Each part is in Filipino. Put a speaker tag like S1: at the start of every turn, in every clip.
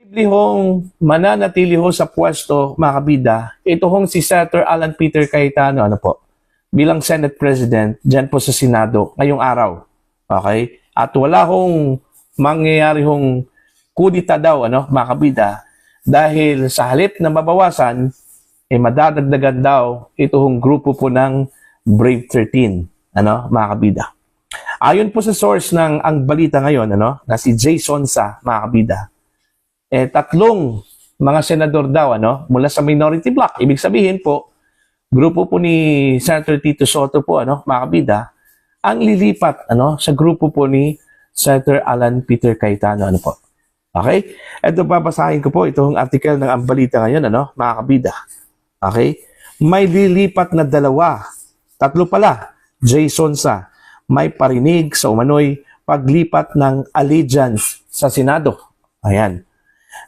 S1: Hong mananatili ho sa pwesto, mga kabida, ito hong si Senator Alan Peter Cayetano, bilang Senate President dyan po sa Senado ngayong araw. Okay? At wala hong mangyayari hong kudita daw, mga kabida, dahil sa halip na mabawasan, madadagdagan daw ito hong grupo po ng Brave 13, mga kabida. Ayon po sa source ng ang balita ngayon, na si Jay Sonsa, mga kabida, tatlong mga senador daw mula sa minority bloc. Ibig sabihin po, grupo po ni Senator Tito Soto po, mga kabida, ang lilipat sa grupo po ni Senator Alan Peter Cayetano. Po. Okay? Ito babasahin ko po itong article ng ang balita ngayon, mga kabida. Okay? May lilipat na tatlo pala, Jay Sonsa, may parinig sa umano'y paglipat ng allegiance sa Senado. Ayan.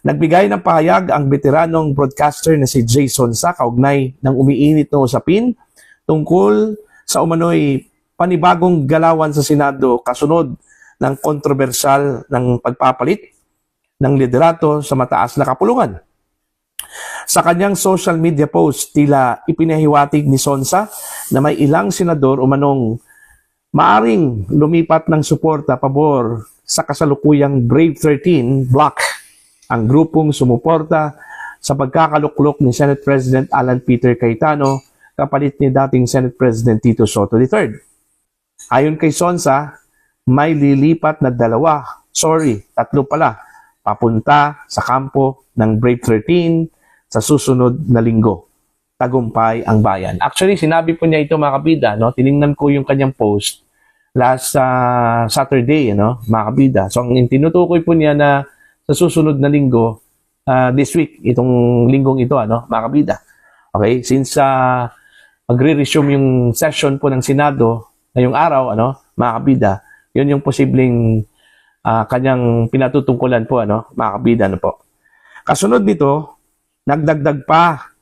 S1: Nagbigay ng pahayag ang veteranong broadcaster na si Jay Sonsa kaugnay ng umiinit na usapin tungkol sa umano'y panibagong galawan sa Senado kasunod ng kontrobersyal ng pagpapalit ng liderato sa mataas na kapulungan. Sa kanyang social media post, tila ipinahiwatig ni Sonsa na may ilang senador umanong maaring lumipat ng suporta pabor sa kasalukuyang Brave 13 bloc, ang grupong sumuporta sa pagkakaluklok ni Senate President Alan Peter Cayetano kapalit ni dating Senate President Tito Soto III. Ayon kay Sonsa, may lilipat na tatlo pala, papunta sa kampo ng Brave 13 sa susunod na linggo. Tagumpay ang bayan. Actually, sinabi po niya ito, mga kabida, tiningnan ko yung kanyang post last Saturday, mga kabida. So, ang tinutukoy po niya na sa susunod na linggo, this week, itong linggong ito, mga kabida. Okay? Since magre-resume yung session po ng Senado ngayong araw, mga kabida, yun yung posibleng kanyang pinatutungkulan po, mga kabida, po. Kasunod nito, nagdagdag pa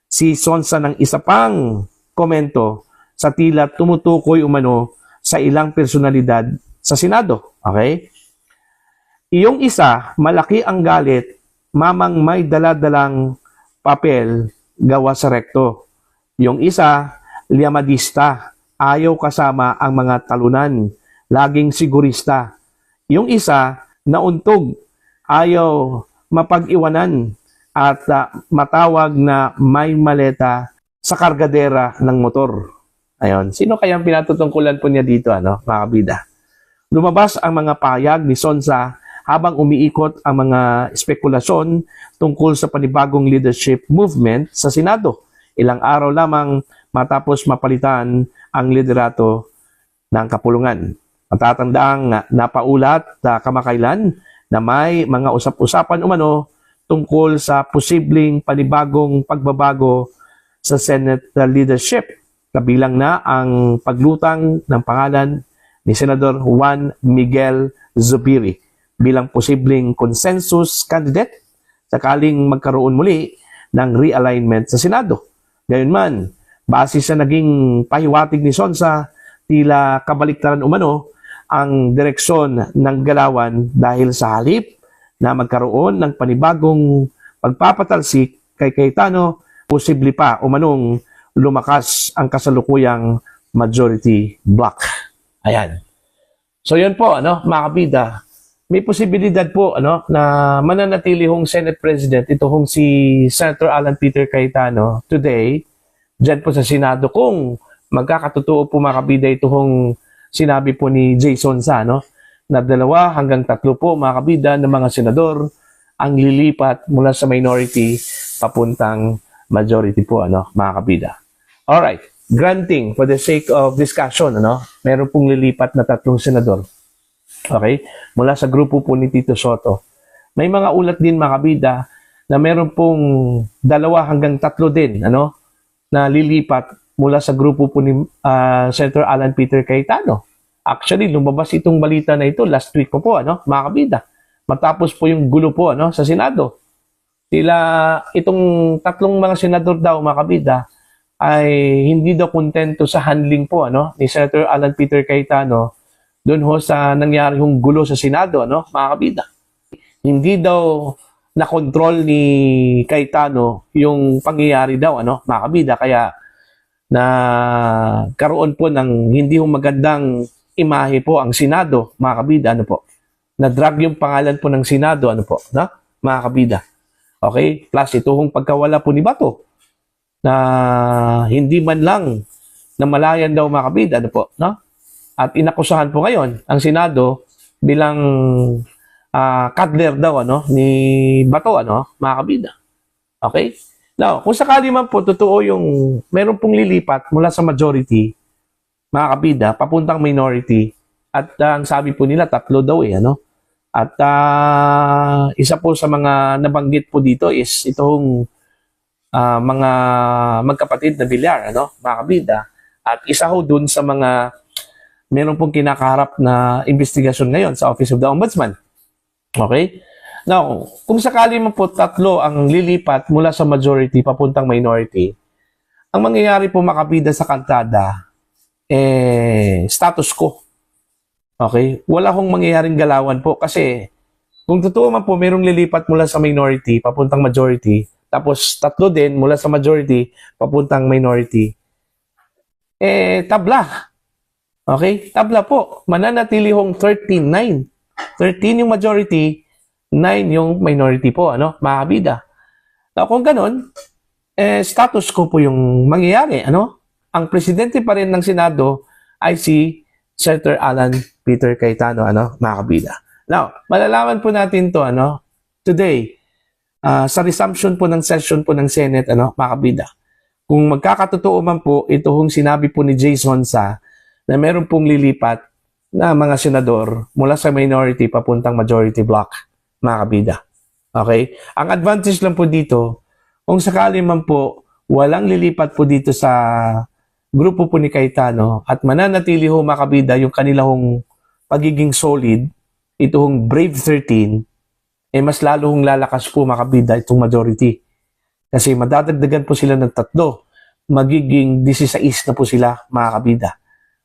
S1: si Sonsa ng isa pang komento sa tila tumutukoy umano sa ilang personalidad sa Senado. Okay? Iyong isa, malaki ang galit, mamang may daladalang papel gawa sa rekto. Yung isa, liamadista, ayaw kasama ang mga talunan, laging sigurista. Yung isa, nauntog, ayaw mapag-iwanan at matawag na may maleta sa kargadera ng motor. Ayon, sino kayang pinatutungkulan po niya dito, mga kabida? Lumabas ang mga pahayag ni Sonsa habang umiikot ang mga spekulasyon tungkol sa panibagong leadership movement sa Senado. Ilang araw lamang matapos mapalitan ang liderato ng kapulungan. Matatandang napaulat kamakailan na may mga usap-usapan umano tungkol sa posibleng panibagong pagbabago sa Senate leadership. Kabilang na ang paglutang ng pangalan ni Senador Juan Miguel Zubiri bilang posibleng consensus candidate sakaling magkaroon muli ng realignment sa Senado. Gayunman, base sa naging pahiwatig ni Sonsa, tila kabaliktaran umano ang direksyon ng galawan dahil sa halip na magkaroon ng panibagong pagpapatalsik kay Cayetano, posible pa umanong lumakas ang kasalukuyang majority bloc. Ayan. So yun po, mga kabida, may posibilidad po na mananatili hong Senate President, ito hong si Senator Alan Peter Cayetano today, dyan po sa Senado, kung magkakatotoo po, mga kabida, ito hong sinabi po ni Jay Sonsa, na 2 hanggang 3 po, mga kabida, ng mga senador ang lilipat mula sa minority papuntang majority po, mga kabida. Alright, granting for the sake of discussion, meron pong lilipat na 3 senador. Okay? Mula sa grupo po ni Tito Soto. May mga ulat din, mga kabida, na meron pong 2 hanggang 3 din, na lilipat mula sa grupo po ni Senator Alan Peter Cayetano. Actually, lumabas itong balita na ito last week po, mga kabida. Matapos po yung gulo po, sa Senado. Itong 3 mga senador daw, mga kabida, ay hindi daw kontento sa handling po, ni Senator Alan Peter Cayetano doon ho sa nangyari hong gulo sa Senado, mga kabida. Hindi daw na control ni Cayetano yung pangyayari daw, mga kabida. Kaya na karoon po ng hindi magandang imahe po ang Senado, mga kabida, na-drag yung pangalan po ng Senado, mga kabida. Okay? Plus, itong pagkawala po ni Bato, na hindi man lang namalayan daw, mga kabida, At inakusahan po ngayon ang Senado bilang cuddler daw, ni Bato, mga kabida. Okay? Now, kung sakali man po, totoo yung meron pong lilipat mula sa majority, mga kabida, papuntang minority, at ang sabi po nila, 3 daw At isa po sa mga nabanggit po dito is itong mga magkapatid na Villar, mga kabida. At isa ho dun sa mga meron pong kinakaharap na investigasyon ngayon sa Office of the Ombudsman. Okay? Now, kung sakali man po 3 ang lilipat mula sa majority papuntang minority, ang mangyayari po, makabida sa kalsada, status quo. Okay? Wala hong mangyayaring galawan po kasi kung totoo man po merong lilipat mula sa minority papuntang majority, tapos 3 din mula sa majority papuntang minority, tabla. Okay? Tabla po. Mananatili hong 13-9. 13 yung majority, 9 yung minority po, mga kabida. Now, kung ganun, status quo po yung mangyayari, Ang presidente pa rin ng Senado ay si Senator Alan Peter Cayetano, mga kabida. Now, malalaman po natin to, today, sa resumption po ng session po ng Senate, mga kabida. Kung magkakatotoo man po, ito hong sinabi po ni Jason Sa, na meron pong lilipat na mga senador mula sa minority papuntang majority block, mga kabida. Okay? Ang advantage lang po dito, kung sakali man po walang lilipat po dito sa grupo po ni Cayetano at mananatili ho, mga kabida, yung kanilang pagiging solid, ito hong Brave 13, mas lalo hong lalakas po, mga kabida, itong majority. Kasi madadagdagan po sila ng 3, magiging 16 na po sila, mga kabida.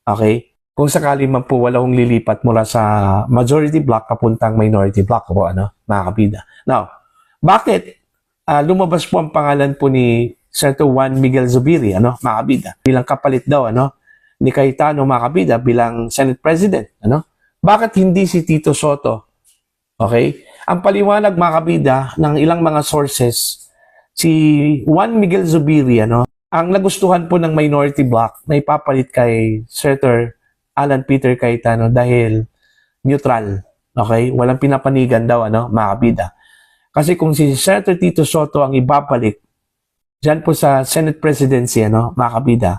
S1: Okay? Kung sakali man po walang lilipat mula sa majority block papuntang minority block po, mga kabida. Now, bakit lumabas po ang pangalan po ni Senator Juan Miguel Zubiri, mga kabida, bilang kapalit daw, ni Cayetano, mga kabida, bilang Senate President, Bakit hindi si Tito Soto? Okay? Ang paliwanag, mga kabida, ng ilang mga sources, si Juan Miguel Zubiri, ang nagustuhan po ng minority block na ipapalit kay Senator Alan Peter Cayetano dahil neutral. Okay? Walang pinapanigan daw, mga kabida. Kasi kung si Senator Tito Soto ang ibabalik dyan po sa Senate Presidency, mga kabida,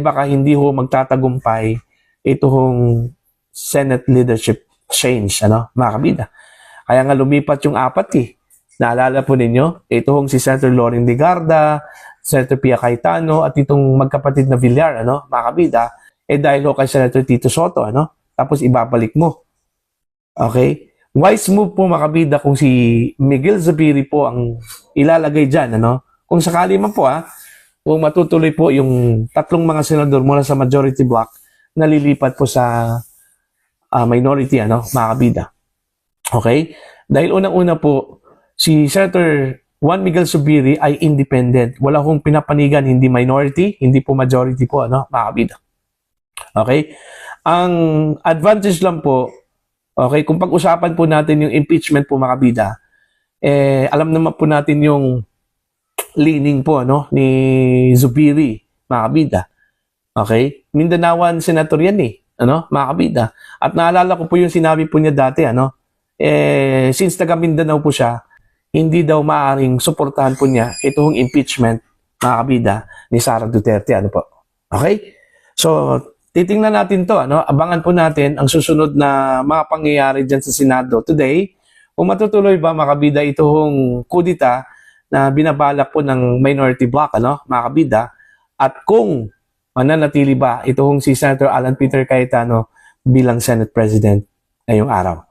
S1: baka hindi ho magtatagumpay ito hong Senate leadership change, mga kabida. Kaya nga lumipat yung 4 Naalala po ninyo, ito hong si Senator Loring Legarda, Senator Pia Cayetano, at itong magkapatid na Villar, mga kabida, dahil ho kay Senator Tito Soto, tapos ibabalik mo. Okay? Wise move po, mga kabida, kung si Miguel Zubiri po ang ilalagay dyan, Kung sakali man po, kung matutuloy po yung 3 mga senador mula sa majority block na lilipat po sa minority, mga kabida. Okay? Dahil unang-una po, si Senator Juan Miguel Zubiri ay independent. Wala hong pinapanigan, hindi minority, hindi po majority po, mga kabida. Okay? Ang advantage lang po, okay, kung pag-usapan po natin yung impeachment po, mga kabida, alam naman po natin yung leaning po, ni Zubiri, mga kabida. Okay? Mindanawan senator yan, mga kabida. At naalala ko po yung sinabi po niya dati, since taga Mindanao po siya, hindi daw maaaring suportahan po niya itong impeachment, mga kabida, ni Sara Duterte, po. Okay? So, titingnan natin to, abangan po natin ang susunod na mga pangyayari dyan sa Senado today. Kung matutuloy ba, mga kabida, itong kudita na binabalak po ng minority block, mga kabida, at kung mananatili ba itong si Senator Alan Peter Cayetano bilang Senate President ngayong araw.